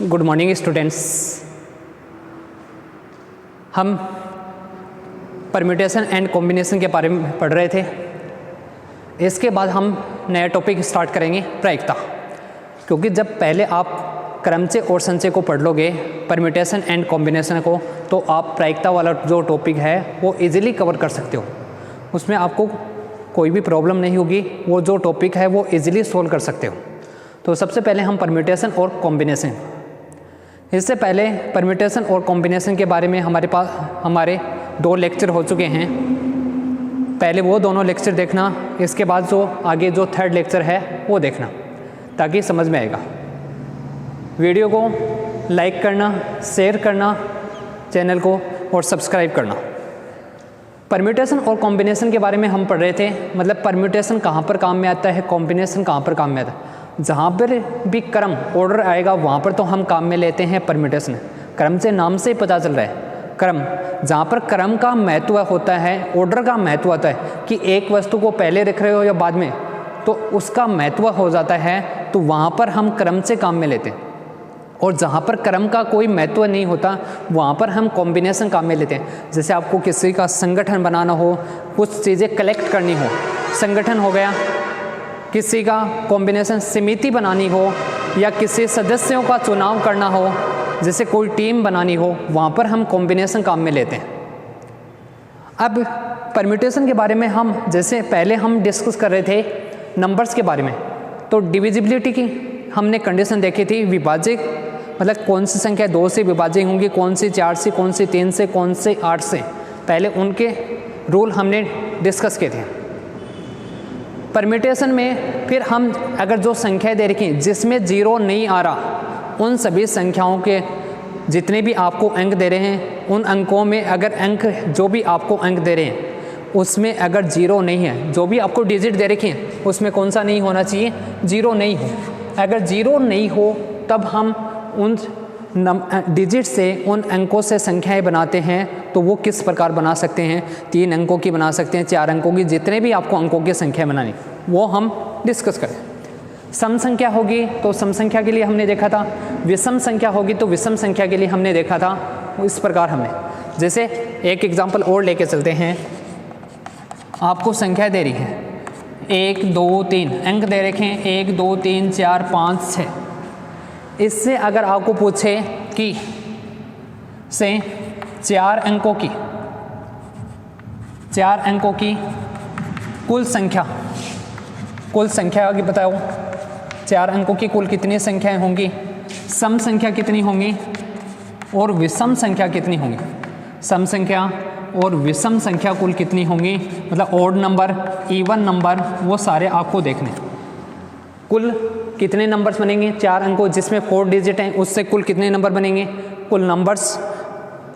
Good morning students. हम permutation and combination के बारे में पढ़ रहे थे। इसके बाद हम नया टॉपिक स्टार्ट करेंगे प्रायिकता, क्योंकि जब पहले आप क्रमचय और संचय को पढ़ लोगे परम्यूटेशन एंड कॉम्बिनेशन को, तो आप प्रायिकता वाला जो टॉपिक है वो इजीली कवर कर सकते हो। उसमें आपको कोई भी प्रॉब्लम नहीं होगी, वो जो टॉपिक है वो इजीली सोल्व कर सकते हो। तो सबसे पहले हम परम्यूटेशन और कॉम्बिनेशन, इससे पहले परम्यूटेशन और कॉम्बिनेशन के बारे में हमारे 2 लेक्चर हो चुके हैं। पहले वो दोनों लेक्चर देखना, इसके बाद जो आगे जो 3rd लेक्चर है वो देखना, ताकि समझ में आएगा। वीडियो को लाइक करना, शेयर करना चैनल को, और सब्सक्राइब करना। परम्यूटेशन और कॉम्बिनेशन के बारे में हम पढ़ रहे थे, मतलब परम्यूटेशन कहाँ पर काम में आता है, कॉम्बिनेशन कहाँ पर काम में आता है। जहाँ पर भी क्रम ऑर्डर आएगा वहाँ पर तो हम काम में लेते हैं परम्यूटेशन। क्रम से नाम से ही पता चल रहा है, क्रम जहाँ पर क्रम का महत्व होता है, ऑर्डर का महत्व होता है कि एक वस्तु को पहले रख रहे हो या बाद में, तो उसका महत्व हो जाता है, तो वहाँ पर हम क्रम से काम में लेते हैं। और जहाँ पर क्रम का कोई महत्व नहीं होता वहाँ पर हम कॉम्बिनेशन काम में लेते हैं। जैसे आपको किसी का संगठन बनाना हो, कुछ चीज़ें कलेक्ट करनी हो, संगठन हो गया। किसी का कॉम्बिनेशन समिति बनानी हो, या किसी सदस्यों का चुनाव करना हो, जैसे कोई टीम बनानी हो, वहाँ पर हम कॉम्बिनेशन काम में लेते हैं। अब परम्यूटेशन के बारे में हम जैसे पहले हम डिस्कस कर रहे थे नंबर्स के बारे में, तो डिविजिबिलिटी की हमने कंडीशन देखी थी। विभाज्य मतलब कौन सी संख्या 2 से विभाज्य होंगी, कौन सी 4 से, कौन सी 3 से, कौन से 8 से, पहले उनके रूल हमने डिस्कस किए थे। परम्यूटेशन में फिर हम अगर जो संख्याएं दे रखी जिसमें 0 नहीं आ रहा, उन सभी संख्याओं के जितने भी आपको अंक दे रहे हैं, उन अंकों में अगर अंक जो भी आपको अंक दे रहे हैं उसमें अगर 0 नहीं है, जो भी आपको डिजिट दे रखे हैं उसमें कौन सा नहीं होना चाहिए, 0 नहीं हो। अगर 0 नहीं हो तब हम उन डिजिट से, उन अंकों से संख्याएं बनाते हैं। तो वो किस प्रकार बना सकते हैं, 3 अंकों की बना सकते हैं, 4 अंकों की, जितने भी आपको अंकों की संख्या बनानी वो हम डिस्कस करें। सम संख्या होगी तो सम संख्या के लिए हमने देखा था, विषम संख्या होगी तो विषम संख्या के लिए हमने देखा था। इस प्रकार हमने जैसे एक एग्जाम्पल और लेके चलते हैं। आपको संख्या दे रही है 1 2 3 अंक दे रखे हैं, 1 2 3 4 5 6। इससे अगर आपको पूछे कि से 4 अंकों की कुल संख्या की बताओ, 4 अंकों की कुल कितनी संख्याएं होंगी, सम संख्या कितनी होंगी और विषम संख्या कितनी होंगी। सम संख्या और विषम संख्या कुल कितनी होंगी, मतलब ऑड नंबर, इवन नंबर, वो सारे आपको देखने। कुल कितने नंबर्स बनेंगे, 4 अंकों जिसमें 4 डिजिट हैं, उससे कुल कितने नंबर बनेंगे, कुल numbers,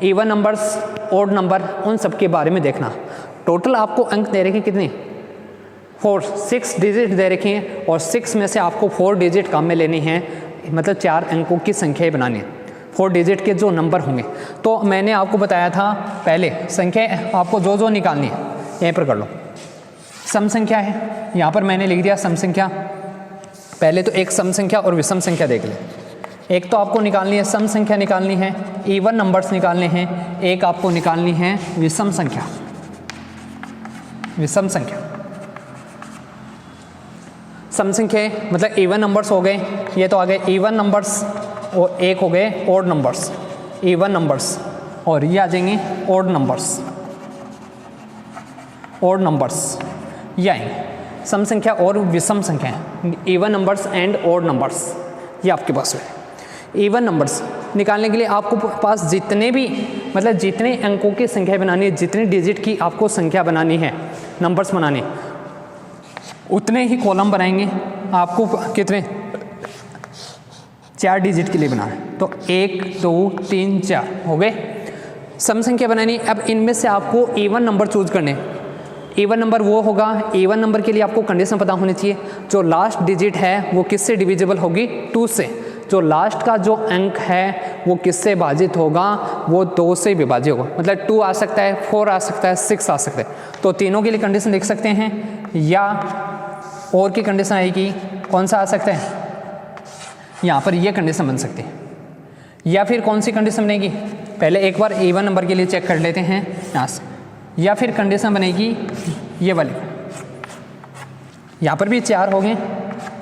even numbers, odd number, उन सब के बारे में देखना। टोटल आपको अंक दे रखे कितने, 6 डिजिट दे रखे हैं, और 6 में से आपको 4 डिजिट काम में लेनी है, मतलब 4 अंकों की संख्याएं बनानी है, 4 डिजिट के जो नंबर होंगे। तो मैंने आपको बताया था पहले संख्या आपको जो निकालनी है यहीं पर कर लो। सम संख्या है, यहाँ पर मैंने लिख दिया सम संख्या। पहले तो एक सम संख्या और विषम संख्या देख ले। एक तो आपको निकालनी है सम संख्या, निकालनी है इवन नंबर्स निकालने हैं, एक आपको निकालनी है विषम संख्या। सम संख्या मतलब इवन नंबर्स हो गए, ये तो आ गए इवन नंबर्स, और एक हो गए ऑड नंबर्स, इवन नंबर्स, और ये आ जाएंगे ऑड नंबर्स, ये आएंगे सम संख्या और विषम संख्या, even numbers and odd numbers, ये आपके पास है। इवन नंबर्स निकालने के लिए आपको पास जितने भी, मतलब जितने अंकों की संख्या बनानी है, जितने डिजिट की आपको संख्या बनानी है, नंबर्स बनाने, उतने ही कॉलम बनाएंगे। आपको कितने, 4 डिजिट के लिए बनाना है, तो 1 2 3 4 हो गए। सम संख्या बनानी, अब इनमें से आपको इवन नंबर चूज करने। इवन नंबर वो होगा, इवन नंबर के लिए आपको कंडीशन पता होनी चाहिए, जो लास्ट डिजिट है वो किससे डिविजिबल होगी, 2 से। जो लास्ट का जो अंक है वो किससे भाजित होगा, वो 2 से विभाज्य होगा। मतलब 2 आ सकता है, 4 आ सकता है, 6 आ सकता है। तो तीनों के लिए कंडीशन लिख सकते हैं, या और की कंडीशन आएगी, कौन सा आ सकता है, यहाँ पर ये कंडीशन बन सकती है। या फिर कौन सी कंडीशन बनेगी, पहले एक बार इवन नंबर के लिए चेक कर लेते हैं यहाँ से, या फिर कंडीशन बनेगी ये वाली, यहाँ पर भी 4 हो गए,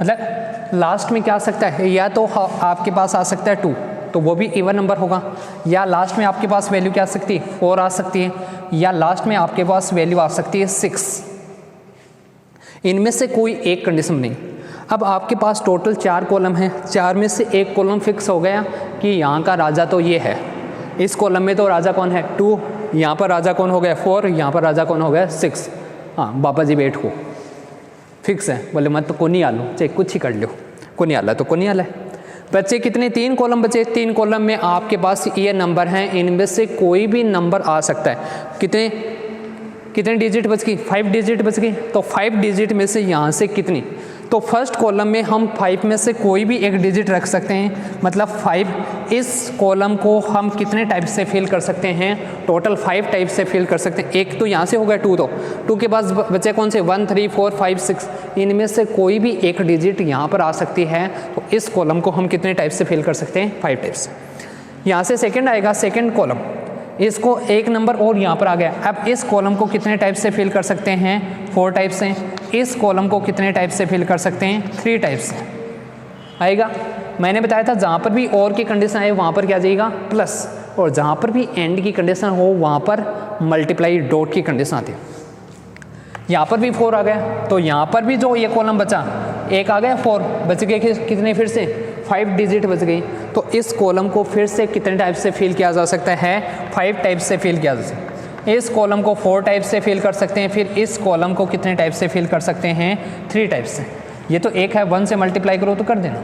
मतलब लास्ट में क्या आ सकता है, या तो आपके पास आ सकता है 2 तो वो भी इवन नंबर होगा, या लास्ट में आपके पास वैल्यू क्या आ सकती है 4 आ सकती है, या लास्ट में आपके पास वैल्यू आ सकती है 6। इनमें से कोई एक कंडीशन नहीं। अब आपके पास टोटल 4 कॉलम हैं, 4 में से एक कॉलम फिक्स हो गया कि यहाँ का राजा तो ये है, इस कॉलम में तो राजा कौन है 2, यहाँ पर राजा कौन हो गया 4, यहाँ पर राजा कौन हो गया 6। हाँ बाबा जी बैठ को फिक्स है, बोले मत तो कोनी आलो चाहे कुछ ही कर लो, कोनी आला तो कोनी आला है। बच्चे कितने 3 कॉलम बचे, 3 कॉलम में आपके पास ये नंबर हैं, इनमें से कोई भी नंबर आ सकता है। कितने डिजिट बच गई, 5 डिजिट बच गई, तो 5 डिजिट में से यहाँ से कितनी, तो फर्स्ट कॉलम में हम 5 में से कोई भी एक डिजिट रख सकते हैं, मतलब 5। इस कॉलम को हम कितने टाइप से फिल कर सकते हैं, टोटल 5 टाइप से फिल कर सकते हैं। एक तो यहाँ से हो गया 2, तो 2 के पास बचे कौन से 1 3 4 5 6, इनमें से कोई भी एक डिजिट यहाँ पर आ सकती है, तो इस कॉलम को हम कितने टाइप से फिल कर सकते हैं 5 टाइप से। यहाँ से सेकेंड आएगा, सेकेंड कॉलम, इसको एक नंबर और यहाँ पर आ गया। अब इस कॉलम को कितने टाइप से फिल कर सकते हैं 4 टाइप से, इस कॉलम को कितने टाइप से फिल कर सकते हैं 3 टाइप से आएगा। मैंने बताया था जहाँ पर भी और की कंडीशन आए वहाँ पर क्या आ जाएगा प्लस, और जहाँ पर भी एंड की कंडीशन हो वहाँ पर मल्टीप्लाई डॉट की कंडीशन आती है। यहाँ पर भी 4 आ गया, तो यहाँ पर भी जो ये कॉलम बचा एक आ गया 4, बच गए कितने फिर से 5 डिजिट बच गई, तो इस कॉलम को फिर से कितने टाइप से फिल किया जा सकता है 5 टाइप से फिल किया जा सकता है। इस कॉलम को 4 टाइप से फिल कर सकते हैं, फिर इस कॉलम को कितने टाइप से फिल कर सकते हैं 3 टाइप से। ये तो एक है, 1 से मल्टीप्लाई करो तो कर देना।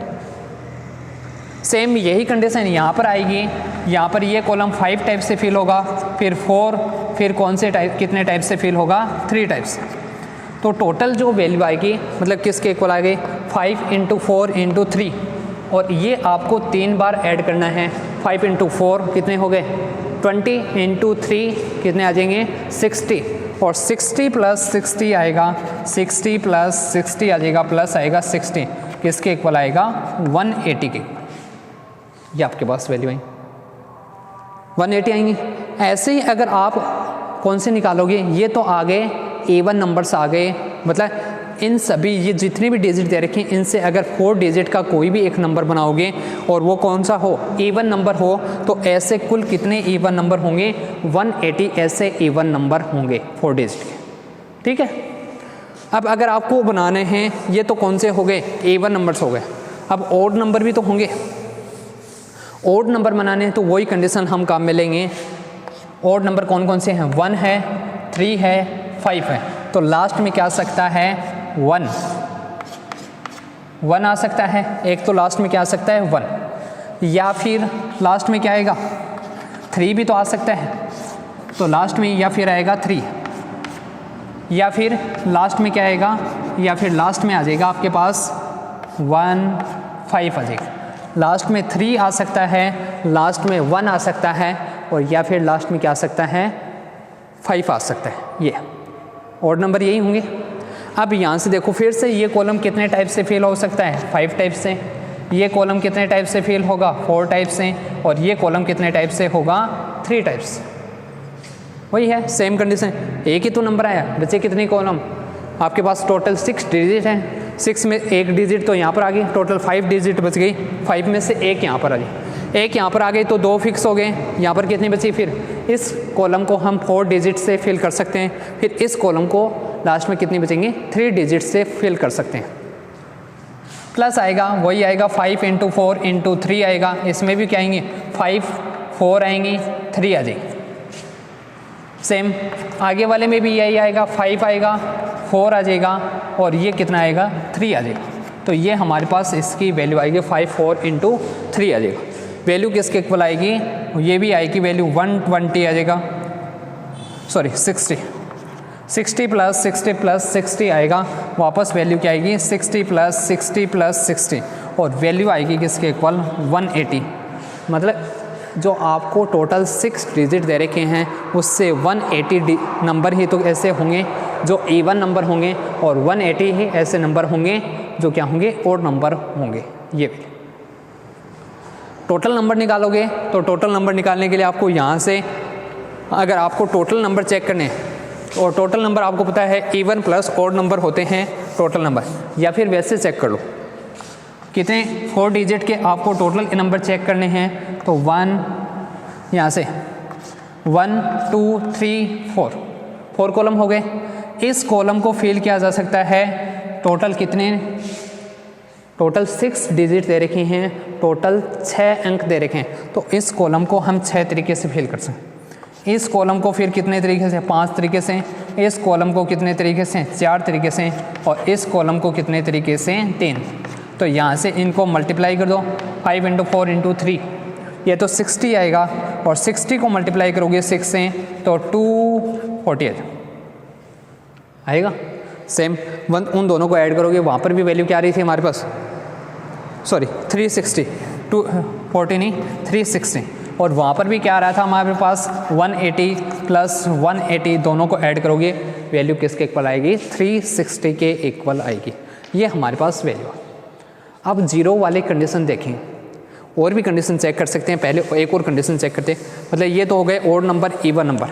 सेम यही कंडीशन यहाँ पर आएगी, यहाँ पर ये कॉलम 5 टाइप से फिल होगा, फिर 4, फिर कौन से टाइप कितने टाइप से फिल होगा 3 टाइप से। तो टोटल जो वैल्यू आएगी मतलब किसके इक्वल आएगी 5 × 4 × 3, और ये आपको 3 बार ऐड करना है। 5 × 4 कितने हो गए 20, × 3 कितने आ जाएंगे 60, और 60 + 60 आएगा, 60 + 60 आ जाएगा, प्लस आएगा 60, किसके इक्वल आएगा 180 के। ये आपके पास वैल्यू आई 180 आएंगी। ऐसे ही अगर आप कौन से निकालोगे, ये तो आ गए इवन नंबर्स आ गए, मतलब इन सभी ये जितने भी डिजिट दे रखे हैं इनसे अगर 4 डिजिट का कोई भी एक नंबर बनाओगे और वो कौन सा हो इवन नंबर हो, तो ऐसे कुल कितने इवन नंबर होंगे 180 ऐसे इवन नंबर होंगे 4 डिजिट के। ठीक है, अब अगर आपको बनाने हैं, ये तो कौन से हो गए इवन नंबर्स हो गए, अब ऑड नंबर भी तो होंगे। ऑड नंबर बनाने हैं तो वही कंडीशन हम काम में लेंगे। ऑड नंबर कौन कौन से हैं 1 है 3 है 5 है, तो लास्ट में क्या आ सकता है 1 आ सकता है, एक तो लास्ट में क्या आ सकता है 1, या फिर लास्ट में क्या आएगा 3 भी तो आ सकता है, तो लास्ट में या फिर आएगा 3, या फिर लास्ट में क्या आएगा, या फिर लास्ट में आ जाएगा आपके पास 1 5 आ जाएगा। लास्ट में 3 आ सकता है, लास्ट में 1 आ सकता है, और या फिर लास्ट में क्या आ सकता है 5 आ सकता है। ये ऑड नंबर यही होंगे। अब यहाँ से देखो फिर से ये कॉलम कितने टाइप से फिल हो सकता है 5 टाइप से, ये कॉलम कितने टाइप से फिल होगा 4 टाइप से, और ये कॉलम कितने टाइप से होगा 3 टाइप से। वही है सेम कंडीशन, एक ही तो नंबर आया, बचे कितने कॉलम आपके पास टोटल 6 डिजिट हैं, 6 में एक डिजिट तो यहाँ पर आ गई, टोटल 5 डिजिट बच गई, 5 में से एक यहाँ पर आ गई, एक यहाँ पर आ गई तो 2 फिक्स हो गए। यहाँ पर कितनी बची, फिर इस कॉलम को हम 4 डिजिट से फिल कर सकते हैं, फिर इस कॉलम को लास्ट में कितनी बचेंगी 3 डिजिट से फिल कर सकते हैं। प्लस आएगा वही आएगा 5 × 4 × 3 आएगा, इसमें भी क्या आएंगे 5 4 आएंगी 3 आ जाएगी। सेम आगे वाले में भी यही आएगा, 5 आएगा 4 आ जाएगा, और ये कितना आएगा 3 आ जाएगा। तो ये हमारे पास इसकी वैल्यू आएगी 5 4 × 3 आ जाएगा। वैल्यू किसके इक्वल आएगी, ये भी आएगी वैल्यू 120 आ जाएगा, सॉरी 60 + 60 + 60 आएगा, वापस वैल्यू क्या आएगी 60 + 60 + 60, और वैल्यू आएगी किसके इक्वल 180। मतलब जो आपको टोटल 6 डिजिट दे रखे हैं उससे 180 नंबर ही तो ऐसे होंगे जो इवन नंबर होंगे, और 180 ही ऐसे नंबर होंगे जो क्या होंगे ऑड नंबर होंगे। ये टोटल नंबर निकालोगे तो टोटल नंबर निकालने के लिए आपको यहाँ से, अगर आपको टोटल नंबर चेक करने हैं और टोटल नंबर आपको पता है इवन प्लस ऑड नंबर होते हैं टोटल नंबर, या फिर वैसे चेक कर लो कितने 4 डिजिट के आपको टोटल नंबर चेक करने हैं, तो 1 यहाँ से 1 2 3 4 कॉलम हो गए। इस कॉलम को फिल किया जा सकता है, टोटल कितने, टोटल 6 डिजिट दे रखे हैं, टोटल 6 अंक दे रखे हैं, तो इस कॉलम को हम 6 तरीके से फिल कर सकते हैं। इस कॉलम को फिर कितने तरीके से, 5 तरीके से, इस कॉलम को कितने तरीके से, 4 तरीके से, और इस कॉलम को कितने तरीके से, 3। तो यहाँ से इनको मल्टीप्लाई कर दो, 5 × 4 × 3, ये तो 60 आएगा, और 60 को मल्टीप्लाई करोगे 6 से तो 240 आएगा। सेम उन दोनों को ऐड करोगे, वहाँ पर भी वैल्यू क्या आ रही थी हमारे पास, सॉरी 360, 240 नहीं 360, और वहाँ पर भी क्या आ रहा था हमारे पास 180 + 180, दोनों को ऐड करोगे वैल्यू किसके इक्वल आएगी, 360 के इक्वल आएगी। ये हमारे पास वैल्यू। अब जीरो वाले कंडीशन देखें, और भी कंडीशन चेक कर सकते हैं। पहले एक और कंडीशन चेक करते हैं, मतलब ये तो हो गए ओड नंबर इवन नंबर।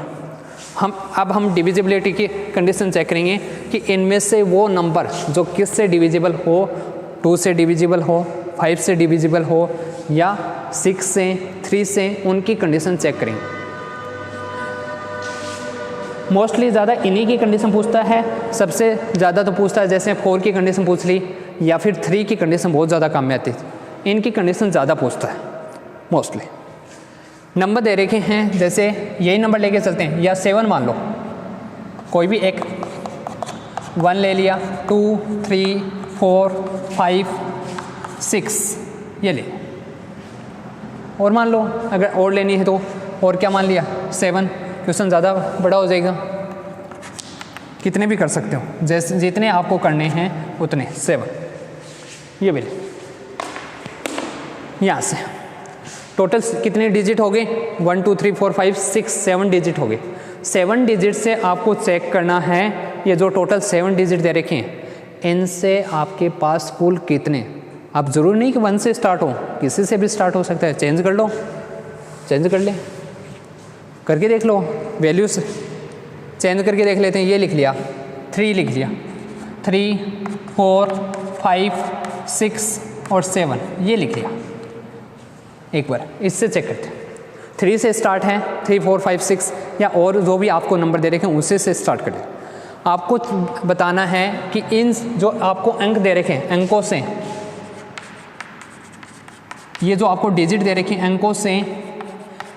अब हम डिविजिबिलिटी की कंडीशन चेक करेंगे कि इनमें से वो नंबर जो किस से डिविजिबल हो, 2 से डिविजिबल हो, 5 से डिविजिबल हो, या 6 से, 3 से, उनकी कंडीशन चेक करेंगे। मोस्टली ज़्यादा इन्हीं की कंडीशन पूछता है, सबसे ज़्यादा तो पूछता है जैसे 4 की कंडीशन पूछ ली, या फिर 3 की कंडीशन बहुत ज़्यादा काम में आती है, इनकी कंडीशन ज़्यादा पूछता है मोस्टली। नंबर दे रखे हैं, जैसे यही नंबर लेके चलते हैं, या 7 मान लो, कोई भी एक 1 ले लिया, 2 3 4 5 6 ये ले, और मान लो अगर और लेनी है तो और क्या मान लिया 7, क्वेश्चन ज़्यादा बड़ा हो जाएगा, कितने भी कर सकते हो, जैसे जितने आपको करने हैं उतने 7 ये भी ले। यहाँ से टोटल कितने डिजिट हो गए, 1 2 3 4 5 6 7 डिजिट हो गए। 7 डिजिट से आपको चेक करना है, ये जो टोटल 7 डिजिट दे रखे हैं, इनसे आपके पास कुल कितने, आप ज़रूर नहीं कि 1 से स्टार्ट हो, किसी से भी स्टार्ट हो सकता है, चेंज कर लो, चेंज कर ले, करके देख लो, वैल्यूज चेंज करके देख लेते हैं। ये लिख लिया 3 लिख लिया, 3 4 5 6 और 7 ये लिख लिया। एक बार इससे चेक करते हैं, 3 से स्टार्ट है, 3 4 5 6, या और जो भी आपको नंबर दे रखे हैं उससे से स्टार्ट करें। आपको बताना है कि इन जो आपको अंक दे रखे हैं, अंकों से, ये जो आपको डिजिट दे रखे हैं अंकों से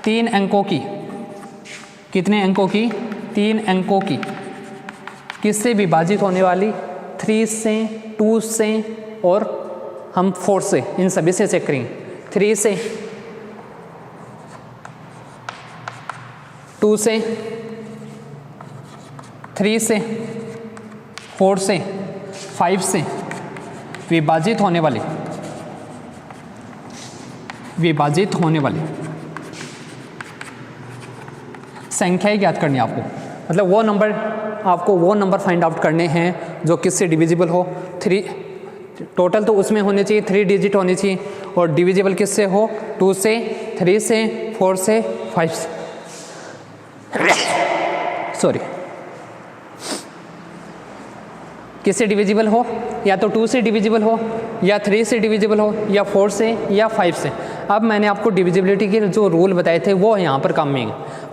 3 अंकों की, कितने अंकों की, 3 अंकों की किससे विभाजित होने वाली, 3 से, 2 से, और हम 4 से, इन सभी से चेक करेंगे। 3 से, 2 से, 3 से, 4 से, 5 से विभाजित होने वाली संख्याएं ज्ञात करनी है आपको, मतलब वो नंबर, आपको वो नंबर फाइंड आउट करने हैं जो किससे डिविजिबल हो। 3 टोटल तो उसमें होने चाहिए, 3 डिजिट होनी चाहिए, और डिविजिबल किससे हो, 2 से, 3 से, 4 से, 5 से, सॉरी, किससे डिविजिबल हो, या तो 2 से डिविजिबल हो, या 3 से डिविजिबल हो, या 4 से, या 5 से। अब मैंने आपको डिविजिबिलिटी के जो रूल बताए थे वो यहाँ पर काम में है,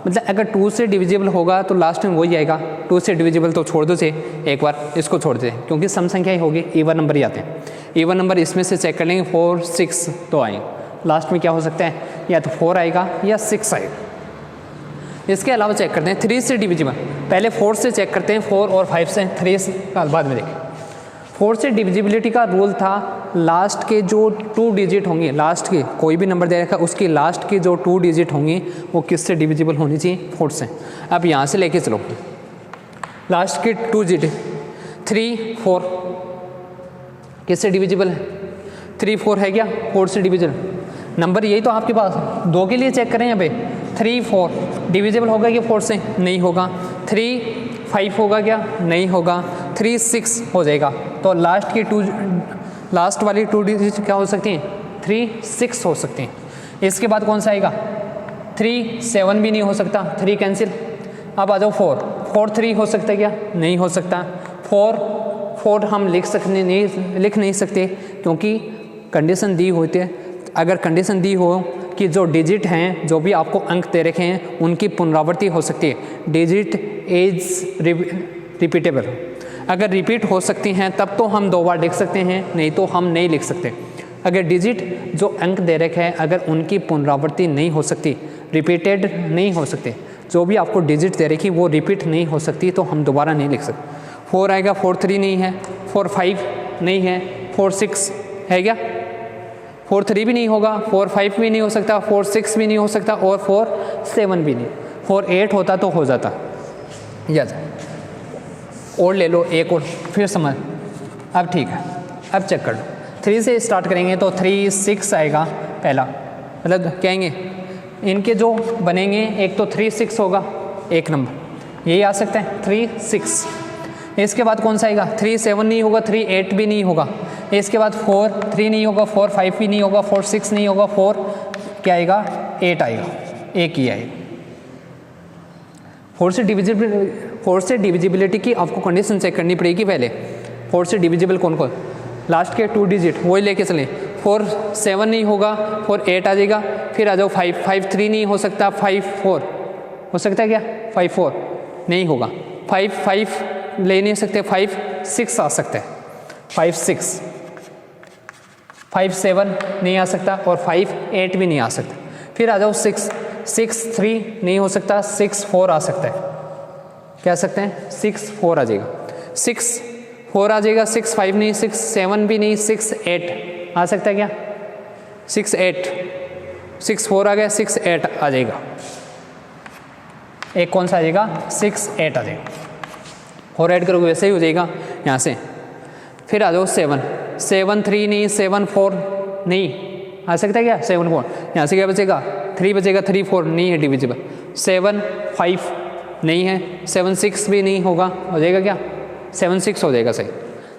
मतलब अगर 2 से डिविजिबल होगा तो लास्ट में वही आएगा, 2 से डिविजिबल तो छोड़ दो, से एक बार इसको छोड़ दें, क्योंकि सम संख्या ही होगी, इवन नंबर ही आते हैं। इवन नंबर इसमें से चेक कर लेंगे, 4 6 तो आएंगे, लास्ट में क्या हो सकता है, या तो 4 आएगा या 6 आएगा। इसके अलावा चेक करते हैं 3 से डिविजिबल, पहले 4 से चेक करते हैं, 4 और 5 से, 3 से बाद में देखें। 4 से डिविजिबिलिटी का रूल था, लास्ट के जो 2 डिजिट होंगे, लास्ट के कोई भी नंबर दे रखा उसकी लास्ट के जो 2 डिजिट होंगी वो किससे डिविजिबल होनी चाहिए, 4 से। अब यहाँ से लेके चलो, लास्ट के 2 डिजिट 3 4 किससे डिविजिबल है, 3 4 है क्या, 4 से डिविजिबल नंबर, यही तो आपके पास 2 के लिए चेक करें यहाँ पे, 3 4 डिविजिबल होगा क्या 4 से, नहीं होगा, 3 5 होगा क्या, नहीं होगा, 3 6 हो जाएगा। तो लास्ट वाली 2 डिजिट क्या हो सकती हैं, 3 6 हो सकती हैं। इसके बाद कौन सा आएगा 3, 7 भी नहीं हो सकता, 3 कैंसिल। अब आ जाओ 4, 3 हो सकता है क्या? नहीं हो सकता। 4 हम लिख नहीं सकते क्योंकि कंडीशन दी होती है। अगर कंडीशन दी हो कि जो डिजिट हैं, जो भी आपको अंक दे रखे हैं, उनकी पुनरावृत्ति हो सकती है, डिजिट इज रिपीटेबल, अगर रिपीट हो सकती हैं तब तो हम 2 बार लिख सकते हैं, नहीं तो हम नहीं लिख सकते। अगर डिजिट जो अंक दे रखे हैं अगर उनकी पुनरावृत्ति नहीं हो सकती, रिपीटेड नहीं हो सकते, जो भी आपको डिजिट दे रखी वो रिपीट नहीं हो सकती, तो हम दोबारा नहीं लिख सकते। 4 आएगा, 4, 3 नहीं है, 4, 5 नहीं है, 4, 6 है क्या? 4, 3 भी नहीं होगा, 4, 5 भी नहीं हो सकता, 4, 6 भी नहीं हो सकता और 4, 7 भी नहीं। 4, 8 होता तो हो जाता। यस, और ले लो एक और, फिर समझ। अब ठीक है, अब चेक कर लो। 3 से स्टार्ट करेंगे तो 3, 6 आएगा पहला, मतलब कहेंगे इनके जो बनेंगे, एक तो 3, 6 होगा एक नंबर, यही आ सकता है 3, 6। इसके बाद कौन सा आएगा? 3, 7 नहीं होगा, 3, 8 भी नहीं होगा। इसके बाद 4, 3 नहीं होगा, 4, 5 भी नहीं होगा, 4, 6 नहीं होगा, 4 क्या आएगा? 8 आएगा, एक ही आएगा। 4 से डिविजिबिलिटी की आपको कंडीशन चेक करनी पड़ेगी पहले। 4 से डिविजिबल कौन कौन? लास्ट के 2 डिजिट वही लेके चलें। 4, 7 नहीं होगा, 4, 8 आ जाएगा। फिर आ जाओ 5, 3 नहीं हो सकता, 5, 4 हो सकता है क्या? 5, 4 नहीं होगा, 5 ले नहीं सकते, 5, 6 आ सकता है, 5, 6, 5, 7 नहीं आ सकता और 5, 8 भी नहीं आ सकता। फिर आ जाओ 6, 3 नहीं हो सकता, 6, 4 आ सकता है। क्या सकते हैं? 6, 4 आ जाएगा, 6, 4 आ जाएगा, 6, 5 नहीं, 6, 7 भी नहीं, 6, 8 आ सकता है क्या? 6, 8, 6, 4 आ गया, 6, 8 आ जाएगा। एक कौन सा आ जाएगा? 6, 8 आ जाएगा। 4 ऐड करोगे वैसे ही हो जाएगा यहाँ से। फिर आ जाओ 7, 3 नहीं, 7, 4 नहीं आ सकता है क्या? 7, 4 यहाँ से क्या बचेगा? 3 बचेगा, 3, 4 नहीं है डिविजिबल। 7, 5 नहीं है, 7, 6 भी नहीं होगा, हो जाएगा क्या? 7, 6 हो जाएगा सही।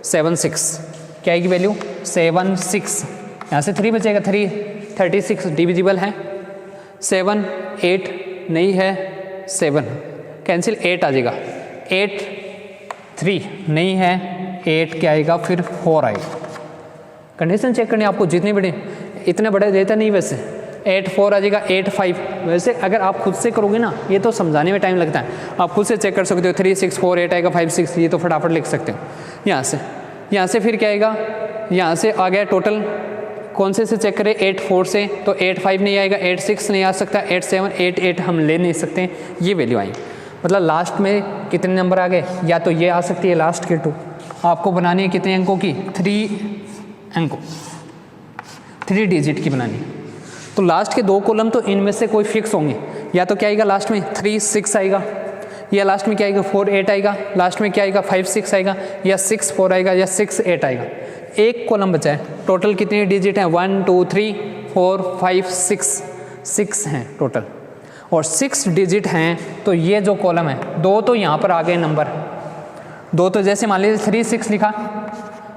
7, 6 क्या आएगी वैल्यू? 7, 6 यहाँ से 3 बचेगा, 3, 36 डिविजिबल है। 7, 8 नहीं है, 7 कैंसिल, 8 आ जाएगा। 8, 3 नहीं है, 8 क्या आएगा? फिर 4 आएगा। कंडीशन चेक करनी आपको, जितने बड़े इतने बड़े देता नहीं वैसे। 8, 4 आ जाएगा, 8, 5 वैसे अगर आप खुद से करोगे ना, ये तो समझाने में टाइम लगता है, आप खुद से चेक कर सकते हो। 3, 6, 4, 8 आएगा, 5, 6 ये तो फटाफट लिख सकते हो यहाँ से फिर क्या आएगा? यहाँ से आ गया टोटल, कौन से चेक करें? 8, 4 से, तो 8, 5 नहीं आएगा, 8, 6 नहीं आ सकता, 8, 7, 8, 8 हम ले नहीं सकते, ये वैल्यू आएंगी। मतलब लास्ट में कितने नंबर आ गए? या तो ये आ सकती है लास्ट के 2, आपको बनानी है कितने अंकों की? 3 अंकों, 3 डिजिट की बनानी है। तो लास्ट के 2 कॉलम तो इनमें से कोई फिक्स होंगे, या तो क्या आएगा लास्ट में? 3, 6 आएगा, या लास्ट में क्या आएगा? 4, 8 आएगा, लास्ट में क्या आएगा? 5, 6 आएगा, या 6, 4 आएगा, या 6, 8 आएगा। एक कॉलम बचा है। टोटल कितने डिजिट हैं? 1, 2, 3, 4, 5, 6 हैं टोटल, और 6 डिजिट हैं। तो ये जो कॉलम है, 2 तो यहाँ पर आ गए नंबर, 2 तो जैसे मान लीजिए 3, 6 लिखा,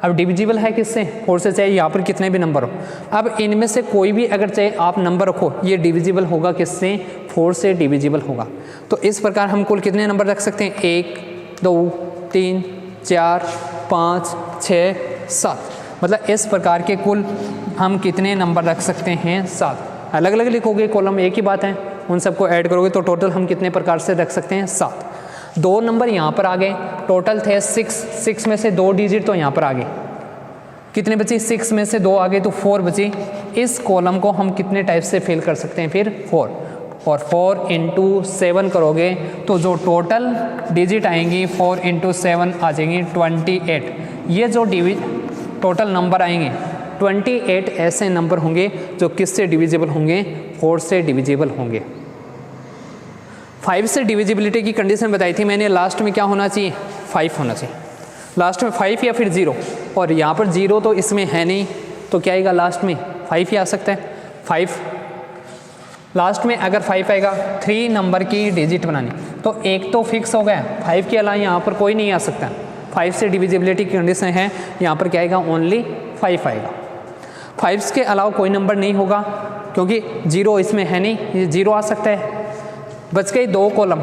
अब डिविजिबल है किससे? 4 से, चाहे यहाँ पर कितने भी नंबर हो। अब इनमें से कोई भी अगर चाहे आप नंबर रखो, ये डिविजिबल होगा किससे? 4 से डिविजिबल होगा। तो इस प्रकार हम कुल कितने नंबर रख सकते हैं? 1, 2, 3, 4, 5, 6, 7। मतलब इस प्रकार के कुल हम कितने नंबर रख सकते हैं? 7। अलग अलग लिखोगे कॉलम, एक ही बात है, उन सबको ऐड करोगे तो टोटल हम कितने प्रकार से रख सकते हैं? 7। 2 नंबर यहाँ पर आ गए, टोटल थे 6 में से 2 डिजिट तो यहाँ पर आ गए, कितने बची? 6 में से 2 आ गए तो 4 बची। इस कॉलम को हम कितने टाइप से फिल कर सकते हैं? फिर 4, और 4 × 7 करोगे तो जो टोटल डिजिट आएंगी 4 × 7 आ जाएंगी 28। ये जो टोटल नंबर आएंगे 28 ऐसे नंबर होंगे जो किससे डिविजिबल होंगे? 4 से डिविजिबल होंगे। 5 से डिविजिबिलिटी की कंडीशन बताई थी मैंने, लास्ट में क्या होना चाहिए? 5 होना चाहिए, लास्ट में 5 या फिर 0, और यहाँ पर 0 तो इसमें है नहीं, तो क्या आएगा लास्ट में? 5 ही आ सकता है। 5 लास्ट में अगर 5 आएगा, 3 नंबर की डिजिट बनानी, तो एक तो फिक्स हो गया, 5 के अलावा यहाँ पर कोई नहीं आ सकता। 5 से डिविजिबिलिटी की कंडीशन है, यहाँ पर क्या आएगा? ओनली 5 आएगा। 5 के अलावा कोई नंबर नहीं होगा, क्योंकि 0 इसमें है नहीं, ये 0 आ सकता है। बच गई 2 कॉलम।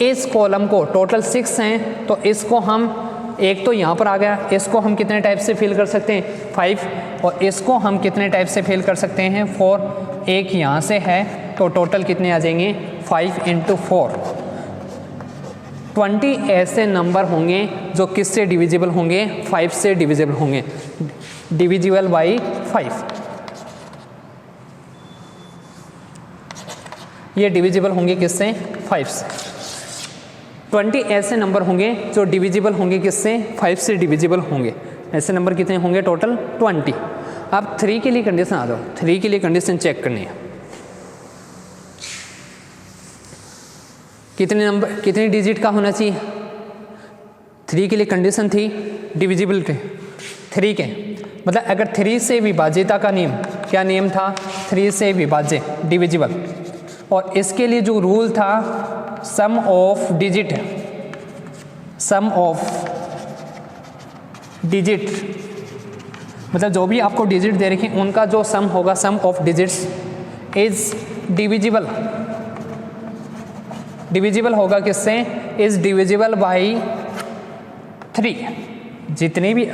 इस कॉलम को टोटल 6 हैं, तो इसको हम, एक तो यहाँ पर आ गया, इसको हम कितने टाइप से फिल कर सकते हैं 5, और इसको हम कितने टाइप से फिल कर सकते हैं 4। एक यहाँ से है, तो टोटल कितने आ जाएंगे 5 × 4। 20 ऐसे नंबर होंगे जो किससे डिविजिबल होंगे, 5 से डिविजिबल होंगे, डिविजिबल बाई 5। ये डिविजिबल होंगे किससे, 5 से। 20 ऐसे नंबर होंगे जो डिविजिबल होंगे किससे, 5 से डिविजिबल होंगे। ऐसे नंबर कितने होंगे टोटल 20। अब 3 के लिए कंडीशन आ जाओ, 3 के लिए कंडीशन चेक करनी है। कितने नंबर, कितनी डिजिट का होना चाहिए। 3 के लिए कंडीशन थी डिविजिबिलिटी 3 के, मतलब अगर 3 से विभाज्यता का नियम, क्या नियम था, 3 से विभाज्य डिविजिबल, और इसके लिए जो रूल था sum of digit, sum of digit, मतलब जो भी आपको डिजिट दे रखी उनका जो सम होगा, sum of digits is divisible, divisible होगा किससे, इज डिविजिबल बाई 3। जितनी भी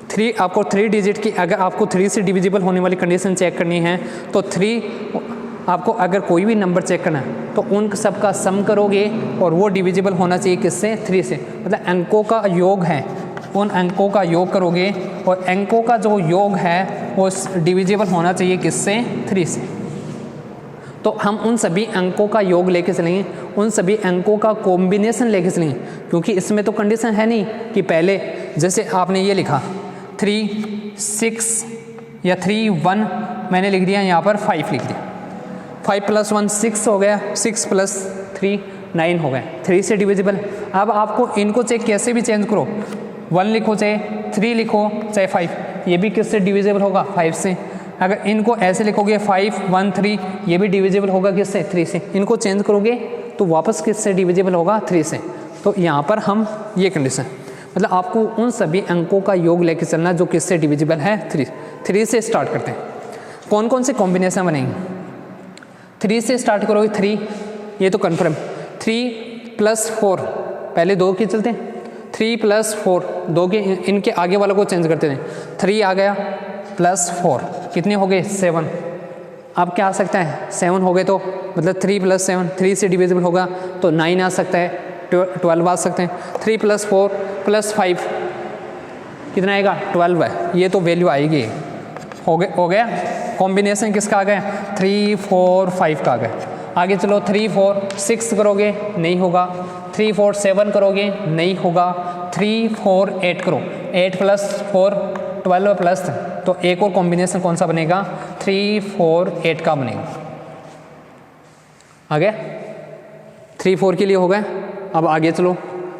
3 आपको 3 डिजिट की, अगर आपको 3 से डिविजिबल होने वाली कंडीशन चेक करनी है तो 3 आपको, अगर कोई भी नंबर चेक करना है तो उन सब का सम करोगे और वो डिविजिबल होना चाहिए किससे, 3 से, मतलब अंकों का योग है, उन अंकों का योग करोगे और अंकों का जो योग है वो डिविजिबल होना चाहिए किससे, 3 से। तो हम उन सभी अंकों का योग लेके चलेंगे, उन सभी अंकों का कॉम्बिनेशन लेके चलेंगे, क्योंकि इसमें तो कंडीशन है नहीं कि पहले जैसे आपने ये लिखा 3 6 या 3 1, मैंने लिख दिया यहाँ पर 5 लिख दिया, 5 + 1 6 हो गया, 6 + 3 9 हो गया, 3 से डिविजिबल। अब आपको इनको चाहे कैसे भी चेंज करो, 1 लिखो चाहे 3 लिखो चाहे 5, ये भी किससे डिविजिबल होगा, 5 से। अगर इनको ऐसे लिखोगे 5 1 3, ये भी डिविजिबल होगा किससे, 3 से। इनको चेंज करोगे तो वापस किससे डिविजिबल होगा, 3 से। तो यहाँ पर हम ये कंडीशन, मतलब आपको उन सभी अंकों का योग लेके चलना जो किससे डिविजिबल है, 3 से स्टार्ट करते हैं। कौन कौन से कॉम्बिनेशन बनेंगे, 3 से स्टार्ट करोगे 3, ये तो कन्फर्म, 3 + 4, पहले 2 के चलते हैं, 3 + 4, 2 के, इनके आगे वालों को चेंज करते हैं, 3 आ गया +4 कितने हो गए, 7। अब क्या आ सकता है, 7 हो गए, तो मतलब 3 + 7, 3 से डिविजिबल होगा तो 9 आ सकता है, 12 आ सकते हैं। 3 + 4 + 5 कितना आएगा, 12 है, ये तो वैल्यू आएगी। हो गया कॉम्बिनेशन किसका आ गया, 3 4 5 का आ गया। आगे चलो 3 4 6 करोगे नहीं होगा, 3 4 7 करोगे नहीं होगा, 3 4 8 करो, 8 + 4 12 +, तो एक और कॉम्बिनेशन कौन सा बनेगा, 3 4 8 का बनेगा। आ गया, 3 4 के लिए हो गया। अब आगे चलो,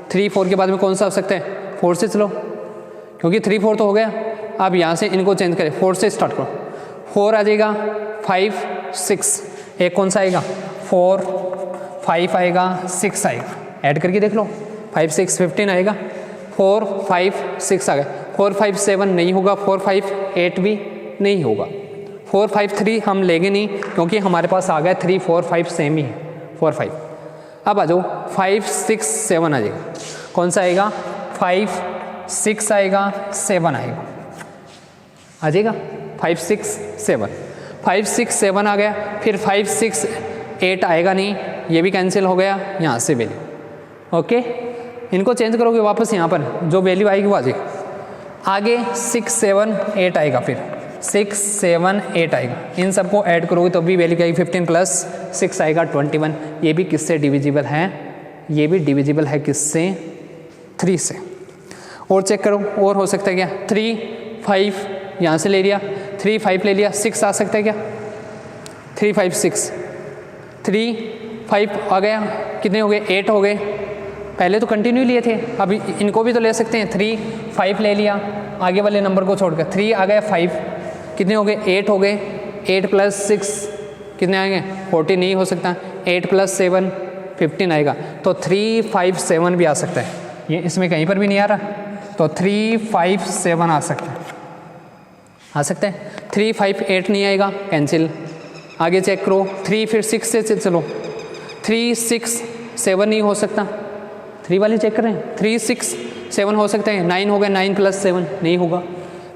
3 4 के बाद में कौन सा हो सकता है, 4 से चलो, क्योंकि 3 4 तो हो गया। अब यहाँ से इनको चेंज करें, 4 से स्टार्ट करो, 4 आ जाएगा, 5 6, एक कौन सा आएगा, 4 5 आएगा, 6 आएगा, ऐड करके देख लो, 5 6 15 आएगा, 4 5 6 आ गया, 4 5 7 नहीं होगा, 4 5 8 भी नहीं होगा, 4 5 3 हम लेंगे नहीं, क्योंकि हमारे पास आ गया 3 4 5 सेम ही है, 4 5। अब आ जाओ 5 6 7 आ जाएगा, कौन सा आएगा, 5 6 आएगा, 7 आएगा, आ जाएगा 5 6 7, 5 6 7 आ गया, फिर 5 6 8 आएगा नहीं, ये भी कैंसिल हो गया, यहाँ से वैल्यू। ओके, इनको चेंज करोगे वापस यहाँ पर जो वैल्यू आएगी वो आ जाएगी। आगे 6 7 8 आएगा, फिर 6 7 8 आएगा, इन सबको ऐड करोगे तो भी वैल्यू क्या आएगी, 15 + 6 आएगा 21। ये भी किससे डिविजिबल है, ये भी डिविजिबल है किससे, 3 से। और चेक करो, और हो सकता है क्या, 3 5 यहाँ से ले लिया, 3 5 ले लिया, 6 आ सकता है क्या, 3 5 6, 3 5 आ गया, कितने हो गए, 8 हो गए, पहले तो कंटिन्यू लिए थे, अभी इनको भी तो ले सकते हैं, 3 5 ले लिया, आगे वाले नंबर को छोड़कर 3 आ गया, 5 कितने हो गए, 8 हो गए, 8 + 6 कितने आएंगे, 14 नहीं हो सकता, 8 + 7 15 आएगा, तो 3 5 7 भी आ सकता है, ये इसमें कहीं पर भी नहीं आ रहा, तो 3 5 7 आ सकता है, 3 5 8 नहीं आएगा, कैंसिल, आगे चेक करो 3 फिर 6 से चलो 3 6 7 नहीं हो सकता, 3 वाले चेक करें 3 6 7 हो सकता है, 9 हो गया 9 + 7 नहीं होगा,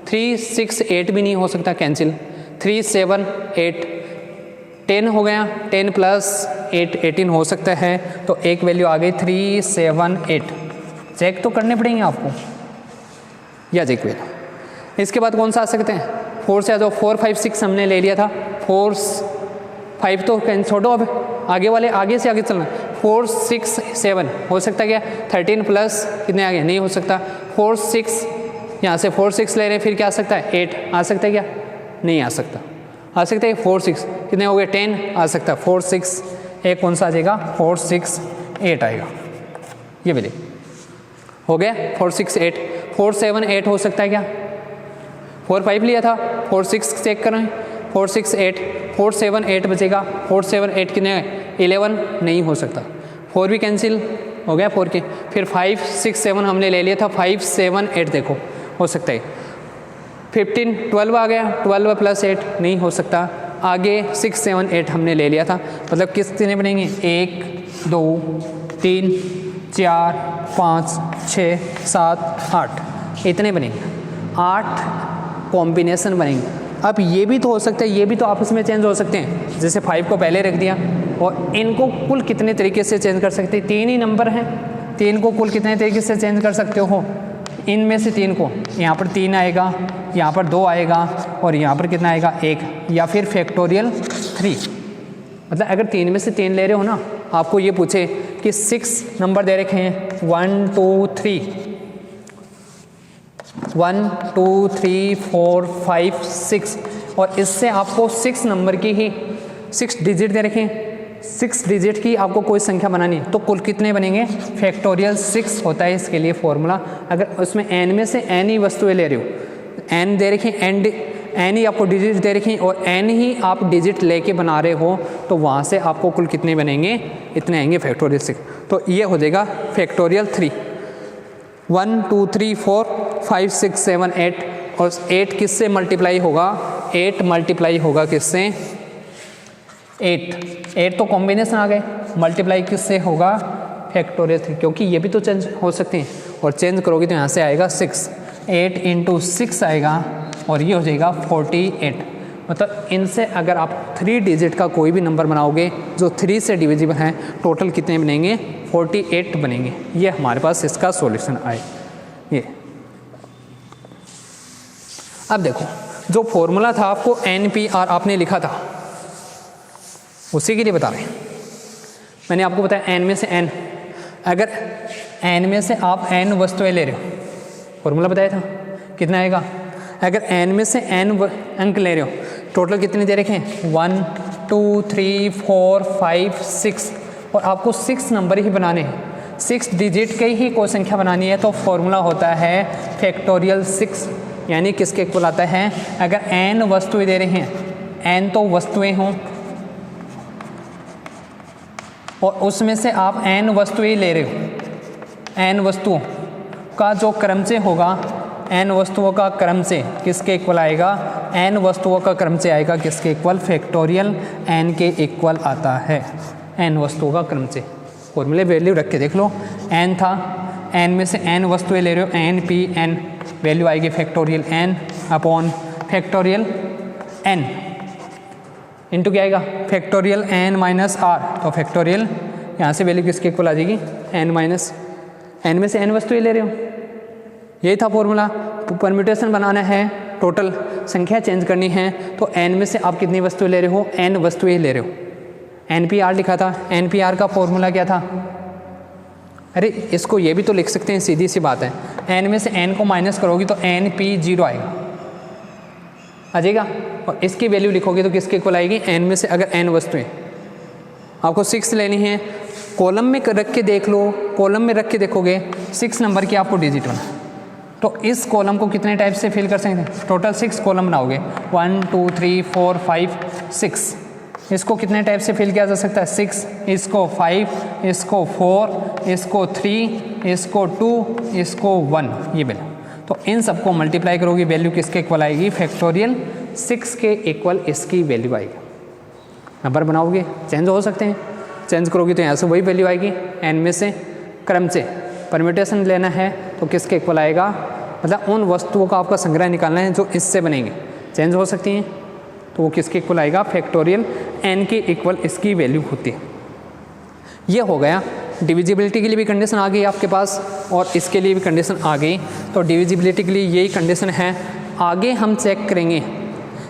3 6 8 भी नहीं हो सकता कैंसिल, 3 7 8 10 हो गया 10 + 8 18 हो सकता है, तो एक वैल्यू आ गई 3 7 8। चेक तो करने पड़ेंगे आपको, या चेक वैल्यू। इसके बाद कौन सा आ सकते हैं 4 से, जो 4 5 6 हमने ले लिया था, 4 5 तो छोड़ो, अब आगे वाले आगे से आगे चलना, 4 6 7 हो सकता है क्या, 13 प्लस कितने आगे नहीं हो सकता, 4 6 यहाँ से 4 6 ले रहे हैं, फिर क्या आ सकता है 8 आ सकता है क्या, नहीं आ सकता, आ सकता है 4 6 कितने हो गए 10 आ सकता है, 4 6 एक कौन सा आ जाएगा 4 6 8 आएगा, ये भी हो गया 4 6 8, 4 7 8 हो सकता है क्या, 4 5 लिया था 4 6 चेक कर रहे हैं, 4 6 8 4 7 8 बचेगा, 4 7 8 कितने 11 नहीं हो सकता, 4 भी कैंसिल हो गया 4 के, फिर 5 6 7 हमने ले लिया था, 5 7 8 देखो हो सकता है, 15 12 आ गया, 12 + 8 नहीं हो सकता, आगे 6 7 8 हमने ले लिया था, मतलब कितने बनेंगे 1 2 3 4 5 6 7 8 इतने बनेंगे, 8 कॉम्बिनेशन बनेंगे। अब ये भी तो हो सकता है, ये भी तो आपस में चेंज हो सकते हैं, जैसे 5 को पहले रख दिया, और इनको कुल कितने तरीके से चेंज कर सकते हैं, 3 ही नंबर हैं, 3 को कुल कितने तरीके से चेंज कर सकते हो, इनमें से 3 को यहाँ पर 3 आएगा, यहाँ पर 2 आएगा, और यहाँ पर कितना आएगा 1, या फिर फैक्टोरियल 3। मतलब अगर 3 में से 3 ले रहे हो ना, आपको ये पूछे कि 6 नंबर दे रखे हैं 1 2 3 1 2 3 4 5 6, और इससे आपको 6 नंबर की ही 6 डिजिट दे रखे हैं, 6 डिजिट की आपको कोई संख्या बनानी है, तो कुल कितने बनेंगे फैक्टोरियल 6 होता है इसके लिए फॉर्मूला। अगर उसमें n में से n ही वस्तुएं ले रहे हो, n दे रखे n ही आपको डिजिट दे रखी और n ही आप डिजिट लेके बना रहे हो, तो वहाँ से आपको कुल कितने बनेंगे, इतने आएंगे फैक्टोरियल 6। तो ये हो जाएगा फैक्टोरियल 3, 1 2 3 4 5 6 7 8, और 8 किससे मल्टीप्लाई होगा, 8 मल्टीप्लाई होगा किससे 8 तो कॉम्बिनेशन आ गए, मल्टीप्लाई किससे होगा फैक्टोरियल 3, क्योंकि ये भी तो चेंज हो सकते हैं, और चेंज करोगे तो यहाँ से आएगा 6, 8 × 6 आएगा, और ये हो जाएगा 48। मतलब इनसे अगर आप 3 डिजिट का कोई भी नंबर बनाओगे जो 3 से डिविजिबल हैं, टोटल कितने बनेंगे 48 बनेंगे। ये हमारे पास इसका सॉल्यूशन आए। ये अब देखो, जो फॉर्मूला था आपको NPR आपने लिखा था, उसी के लिए बता रहे हैं। मैंने आपको बताया n में से n, अगर n में से आप n वस्तुएं ले रहे हो, फॉर्मूला बताया था कितना आएगा, अगर n में से n अंक ले रहे हो, टोटल कितने दे रखे हैं 1 2 3 4 5 6, और आपको 6 नंबर ही बनाने हैं, 6 डिजिट के ही कोई संख्या बनानी है, तो फॉर्मूला होता है फैक्टोरियल 6, यानी किसके इक्वल आता है, अगर n वस्तुएं दे रहे हैं, n तो वस्तुएं हों और उसमें से आप n वस्तुएं ले रहे हो, n वस्तुओं का जो क्रम से होगा, n वस्तुओं का क्रम से किसके इक्वल आएगा, n वस्तुओं का क्रम से आएगा किसके इक्वल, फैक्टोरियल n के इक्वल आता है, n वस्तुओं का क्रम से। फॉर्मूले वैल्यू रख के देख लो, n था, n में से n वस्तुएं ले रहे हो, NPN वैल्यू आएगी factorial n upon factorial n into क्या आएगा, फैक्टोरियल n माइनस r, तो फैक्टोरियल यहाँ से वैल्यू किसके इक्वल आ जाएगी, n माइनस n में से n वस्तुएं ले रहे हो, यही था फॉर्मूला। परम्यूटेशन बनाना है, टोटल संख्या चेंज करनी है, तो n में से आप कितनी वस्तुएं ले रहे हो, n वस्तुएं ले रहे हो। NPR लिखा था, NPR का फॉर्मूला क्या था, अरे इसको ये भी तो लिख सकते हैं, सीधी सी बात है, n में से n को माइनस करोगी तो NP0 आएगा, आ जाएगा, और इसकी वैल्यू लिखोगे तो किसके इक्वल आएगी, n में से अगर n वस्तुएं, आपको 6 लेनी है, कॉलम में रख के देख लो, कॉलम में रख के देखोगे 6 नंबर की आपको डिजिट बना, तो इस कॉलम को कितने टाइप से फिल कर सकते हैं, टोटल 6 कॉलम बनाओगे, 1 2 3 4 5 6, इसको कितने टाइप से फिल किया जा सकता है, 6, इसको 5, इसको 4, इसको 3, इसको 2, इसको 1, ये वैल्यू, तो इन सबको मल्टीप्लाई करोगी, वैल्यू किसके इक्वल आएगी, फैक्टोरियल 6 के इक्वल इसकी वैल्यू आएगी। नंबर बनाओगे चेंज हो सकते हैं, चेंज करोगे तो यहाँ से वही वैल्यू आएगी। एन में से क्रम से परम्यूटेशन लेना है तो किसके इक्वल आएगा, मतलब उन वस्तुओं का आपका संग्रह निकालना है जो इससे बनेंगे, चेंज हो सकती हैं, तो वो किसके इक्वल आएगा, फैक्टोरियल एन के इक्वल इसकी वैल्यू होती है। ये हो गया। डिविजिबिलिटी के लिए भी कंडीशन आ गई आपके पास और इसके लिए भी कंडीशन आ गई। तो डिविजिबिलिटी के लिए यही कंडीशन है। आगे हम चेक करेंगे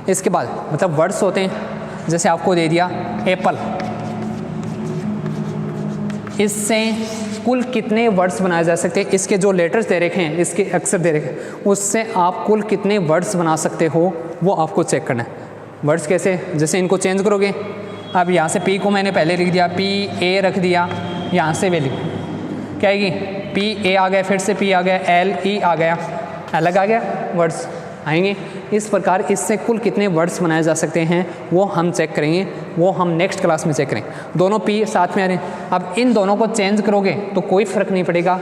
इसके बाद, मतलब वर्ड्स होते हैं, जैसे आपको दे दिया एप्पल, इससे कुल कितने वर्ड्स बनाए जा सकते हैं, इसके जो लेटर्स दे रखे हैं, इसके अक्षर दे रखे हैं, उससे आप कुल कितने वर्ड्स बना सकते हो वो आपको चेक करना है। वर्ड्स कैसे, जैसे इनको चेंज करोगे, अब यहाँ से पी को मैंने पहले लिख दिया, पी ए रख दिया, यहाँ से वैल्यू क्या आएगी, पी ए आ गया, फिर से पी आ गया, एल ई आ गया, अलग आ गया, वर्ड्स आएंगे। इस प्रकार इससे कुल कितने वर्ड्स बनाए जा सकते हैं वो हम चेक करेंगे, वो हम नेक्स्ट क्लास में चेक करेंगे। दोनों पी साथ में आ रहे हैं, अब इन दोनों को चेंज करोगे तो कोई फ़र्क नहीं पड़ेगा,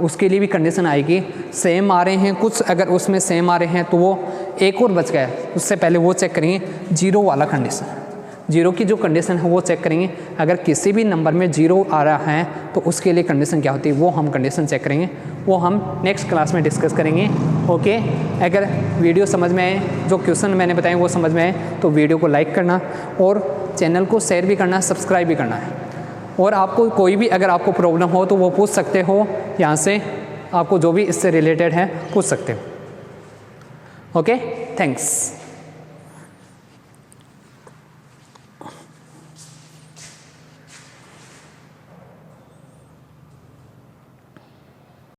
उसके लिए भी कंडीशन आएगी। सेम आ रहे हैं कुछ, अगर उसमें सेम आ रहे हैं तो वो एक और बच गया, उससे पहले वो चेक करेंगे, जीरो वाला कंडीशन, जीरो की जो कंडीशन है वो चेक करेंगे। अगर किसी भी नंबर में जीरो आ रहा है तो उसके लिए कंडीशन क्या होती है वो हम कंडीशन चेक करेंगे, वो हम नेक्स्ट क्लास में डिस्कस करेंगे। ओके, अगर वीडियो समझ में आए, जो क्वेश्चन मैंने बताए वो समझ में आए तो वीडियो को लाइक करना और चैनल को शेयर भी करना, सब्सक्राइब भी करना है। और आपको कोई भी अगर आपको प्रॉब्लम हो तो वो पूछ सकते हो, यहाँ से आपको जो भी इससे रिलेटेड है पूछ सकते हो। Okay, thanks.